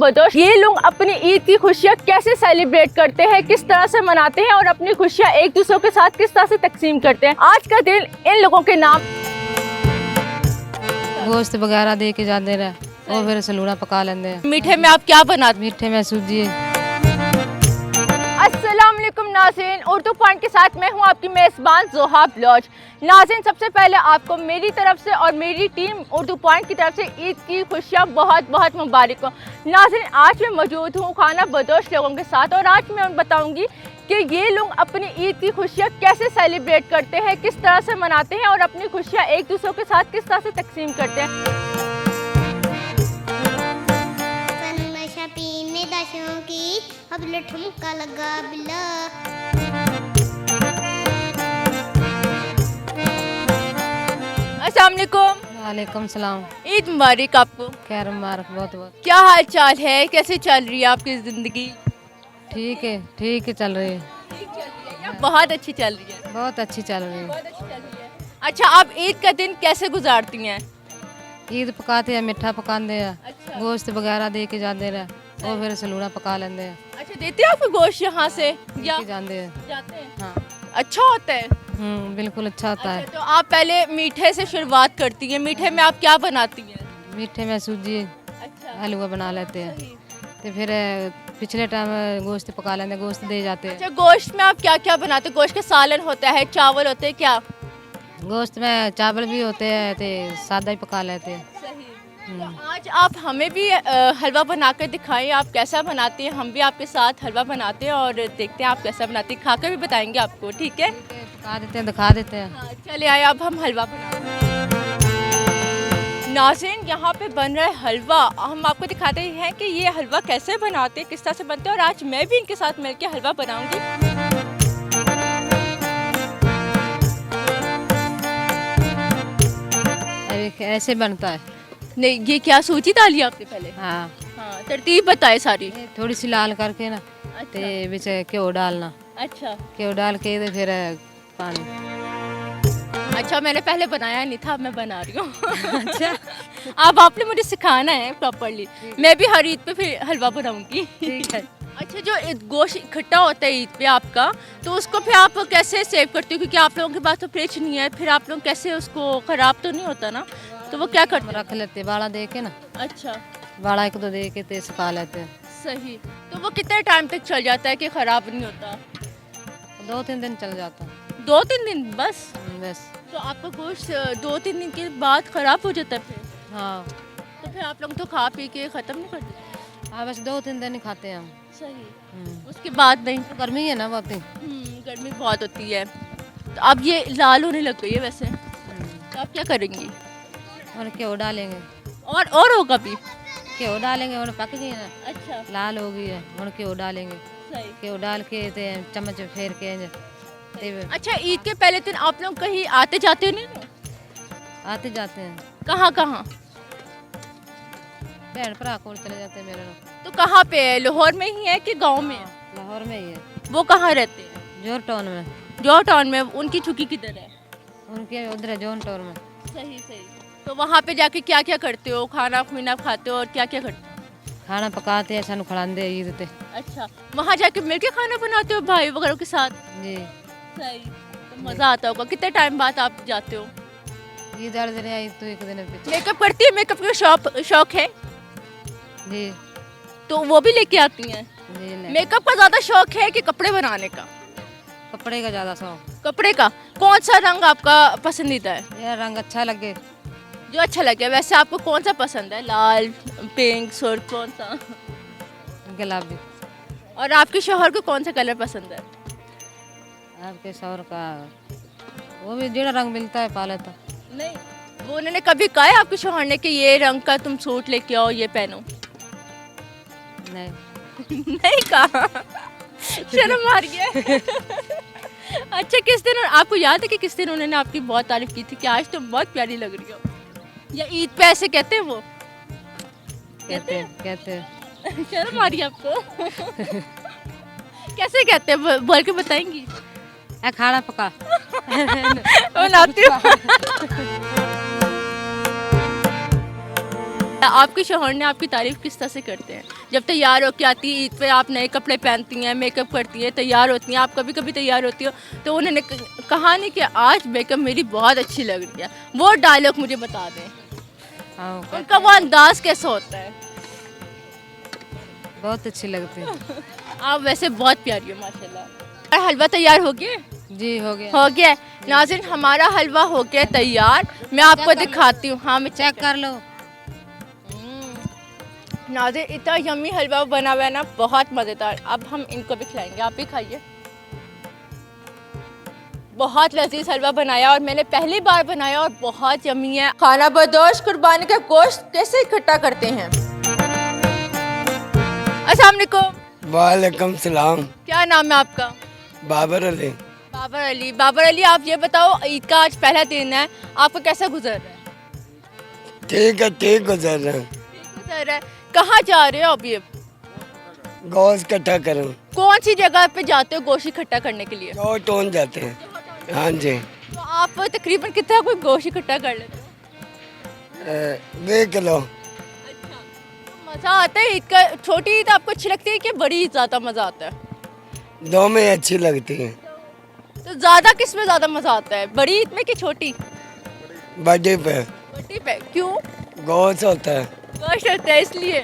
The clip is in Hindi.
बदोश ये लोग अपनी ईद की खुशियाँ कैसे सेलिब्रेट करते हैं, किस तरह से मनाते हैं और अपनी खुशियाँ एक दूसरे के साथ किस तरह से तकसीम करते हैं। आज का दिन इन लोगों के नाम गोश्त वगैरह दे के जाते रहे और फिर सलूड़ा पका लेंगे। मीठे में आप क्या बनाते हैं? मीठे में सूजी। अस्सलाम वालेकुम नाज़रीन, उर्दू पॉइंट के साथ मैं हूं आपकी मेज़बान ज़ोहा ब्लॉज। नाज़रीन, सबसे पहले आपको मेरी तरफ से और मेरी टीम उर्दू पॉइंट की तरफ से ईद की खुशियां बहुत बहुत मुबारक हो। नाज़रीन, आज मैं मौजूद हूं खाना बदोश लोगों के साथ और आज मैं बताऊंगी कि ये लोग अपनी ईद की खुशियाँ कैसे सेलिब्रेट करते हैं, किस तरह से मनाते हैं और अपनी खुशियाँ एक दूसरे के साथ किस तरह से तकसीम करते हैं। अब ठुमका लगा बिला। अस्सलाम वालेकुम। वालेकुम सलाम। ईद मुबारक आपको। खैर मुबारक। बहुत बहुत क्या हाल चाल है, कैसे चल रही है आपकी ज़िंदगी? ठीक है चल रही है। या बहुत अच्छी चल रही है? बहुत अच्छी चल रही है। बहुत अच्छी चल रही है। अच्छा, आप ईद का दिन कैसे गुजारती हैं? ईद पकाते हैं, मिठा पकाते हैं। अच्छा। गोश्त वगैरह दे के जाते रहे और फिर सलूड़ा पका लेंगे। अच्छा, देते हैं आपको गोश्त यहाँ से या जाते हैं? जाते हैं? हाँ। अच्छा होता है? बिल्कुल अच्छा होता है। अच्छा, तो आप पहले मीठे से शुरुआत करती हैं। मीठे में आप क्या बनाती हैं? मीठे में सूजी अच्छा, हलवा बना लेते हैं। तो फिर पिछले टाइम गोश्त पका लेते, गोश्त दे जाते हैं। अच्छा, गोश्त में आप क्या क्या बनाते हैं? गोश्त का सालन होता है, चावल होते हैं, क्या? गोश्त में चावल भी होते हैं तो सादा ही पका लेते हैं। तो आज आप हमें भी हलवा बना कर दिखाएं, आप कैसा बनाते हैं। हम भी आपके साथ हलवा बनाते हैं और देखते हैं आप कैसा बनाते हैं, खाकर भी बताएंगे आपको। ठीक है, पका देते हैं, दिखा देते हैं। हाँ, चले आए अब हम हलवा बनाते हैं। नाज़रीन, यहाँ पे बन रहा है हलवा। हम आपको दिखाते हैं कि ये हलवा कैसे बनाते हैं, किस तरह से बनते हैं और आज मैं भी इनके साथ मिलकर हलवा बनाऊंगी। ऐसे बनता है। नहीं, ये क्या सूजी डाली आपने पहले? हाँ, हाँ, तरतीब बताए सारी। थोड़ी सी लाल करके ना ते बिच घ्यो डालना। अच्छा घ्यो डाल के तो फिर पानी। अच्छा, मैंने पहले बनाया नहीं था, अब मैं बना रही हूँ। अच्छा, अब आपने मुझे सिखाना है प्रॉपरली। मैं भी हर ईद पे फिर हलवा बनाऊंगी। ठीक है। अच्छा, जो गोश्त इकट्ठा होता है ईद पे आपका, तो उसको फिर आप कैसे सेव करते हो? क्योंकि आप लोगों के पास तो फ्रिज नहीं है, फिर आप लोग कैसे उसको, खराब तो नहीं होता ना? तो वो क्या करते हैं? रख लेते बाड़ा दे के ना। अच्छा, बाड़ा एक दो दे के ते सुखा लेते हैं। सही। तो वो कितने टाइम तक चल जाता है कि ख़राब नहीं होता? 2-3 दिन चल जाता है। 2-3 दिन बस? बस। तो आपका गोश्त 2-3 दिन के बाद ख़राब हो जाता है फिर? हाँ। तो फिर आप लोग तो खा पी के ख़त्म नहीं कर देते? हाँ, बस 2-3 दिन ही खाते हैं हम। सही। उसके बाद नहीं? गर्मी है ना बहुत ही। गर्मी बहुत होती है। तो अब ये लाल होने लग गई है वैसे, तो आप क्या करेंगी? और घ्यो डालेंगे। और होगा भी? घ्यो डालेंगे और पक गई ना, अच्छा, लाल हो गई है और घ्यो डालेंगे। सही। घ्यो डाल के ते चम्मच फेर के ते अच्छा, ईद के पहले दिन आप लोग कहीं आते जाते नहीं हो? आते जाते हैं। कहाँ कहाँ? भैन भरा को चले जाते हैं मेरे लोग। तो कहाँ पे है? लाहौर में ही है कि गांव में है? लाहौर में ही है। वो कहाँ रहते हैं? जोर टाउन में। जॉर्ज टाउन में। उनकी झुकी किधर है? उनके उधर है जोन टाउन में। सही सही। तो वहाँ पे जाके क्या क्या करते हो? खाना खुना खाते हो और क्या क्या करते हो? खाना पकाते हैं, सानू खिलाते हैं ईद ते। अच्छा, वहाँ जाके मिलके खाना बनाते हो भाई वगैरह के साथ? जी। सही। तो मज़ा आता होगा। कितने टाइम बाद आप जाते हो? ईद वाले दिन आई तो एक दिन पीछे। मेकअप करती है? मेकअप का शौक है? जी तो वो भी लेके आती हैं? जी। मेकअप का ज़्यादा शौक है कि कपड़े बनाने का? कपड़े का ज़्यादा शौक। कपड़े का। कौन सा रंग आपका पसंदीदा है? मेरा रंग अच्छा लगे जो अच्छा लगे। वैसे आपको कौन सा पसंद है? लाल, पिंक, सुर्ख, कौन सा? गुलाबी। और आपके शौहर को कौन सा कलर पसंद है? आपके शौहर का वो भी जेड़ा रंग मिलता है पा लेता। नहीं, वो उन्होंने कभी कहा है आपके शौहर ने कि ये रंग का तुम सूट लेके आओ, ये पहनो? नहीं। नहीं कहा? शर्म आ रही है। अच्छा, किस दिन आपको याद है कि किस दिन उन्होंने आपकी बहुत तारीफ की थी कि आज तुम बहुत प्यारी लग रही हो? या ईद पे ऐसे कहते हैं वो? कहते शर्म आ रही है आपको? कैसे कहते हैं, बोल के बताएंगी? खाना पका। बनाती हूँ। आपके शौहर ने आपकी तारीफ किस तरह से करते हैं? जब तैयार होकर आती है ईद पे, आप नए कपड़े पहनती हैं, मेकअप करती हैं, तैयार होती हैं, आप कभी कभी तैयार होती हो तो उन्होंने कहा नहीं कि आज मेकअप मेरी बहुत अच्छी लग रही है, वो डायलॉग मुझे बता दें। हाँ उनका वो अंदाज कैसा होता है? बहुत अच्छी लगती है। आप वैसे बहुत प्यारी हो माशाल्लाह। और हलवा तैयार हो गया? जी हो गया। हो गया। नाज़रीन हमारा हलवा हो गया तैयार, मैं आपको दिखाती हूँ। हाँ मैं चेक कर लो। नाज़रीन इतना यम्मी हलवा बना हुआ है ना, बहुत मज़ेदार। अब हम इनको भी खिलाएंगे, आप भी खाइए। बहुत लजीज हलवा बनाया और मैंने पहली बार बनाया और बहुत यम्मी है। खाना बदोश कुर्बानी का गोश्त कैसे इकट्ठा करते हैं? अस्सलाम वालेकुम। वालेकुम सलाम। क्या नाम है आपका? बाबर अली। बाबर अली। बाबर अली, आप ये बताओ ईद का आज पहला दिन है, आपको कैसा गुजर रहा है? ठीक है, ठीक गुजर रहा है। गुजर रहा है। कहाँ जा रहे हो अभी? गोश्त इकट्ठा करूँ। कौन सी जगह पे जाते हो गोश्त इकट्ठा करने के लिए? जो टोन जाते हैं। हाँ जी। तो आप तकरीबन कितना कोई गोश्त इकट्ठा कर लेते हो? 2 किलो। मज़ा आता है ईद का? छोटी ईद आपको अच्छी लगती है कि बड़ी ईद ज़्यादा मज़ा आता है? दो में अच्छी लगती है। तो ज़्यादा किस में ज़्यादा मज़ा आता है, बड़ी ईद में कि छोटी? बर्थडे पे बड़ी पे। क्यों? गोश्त होता है। गोश्त होता है इसलिए।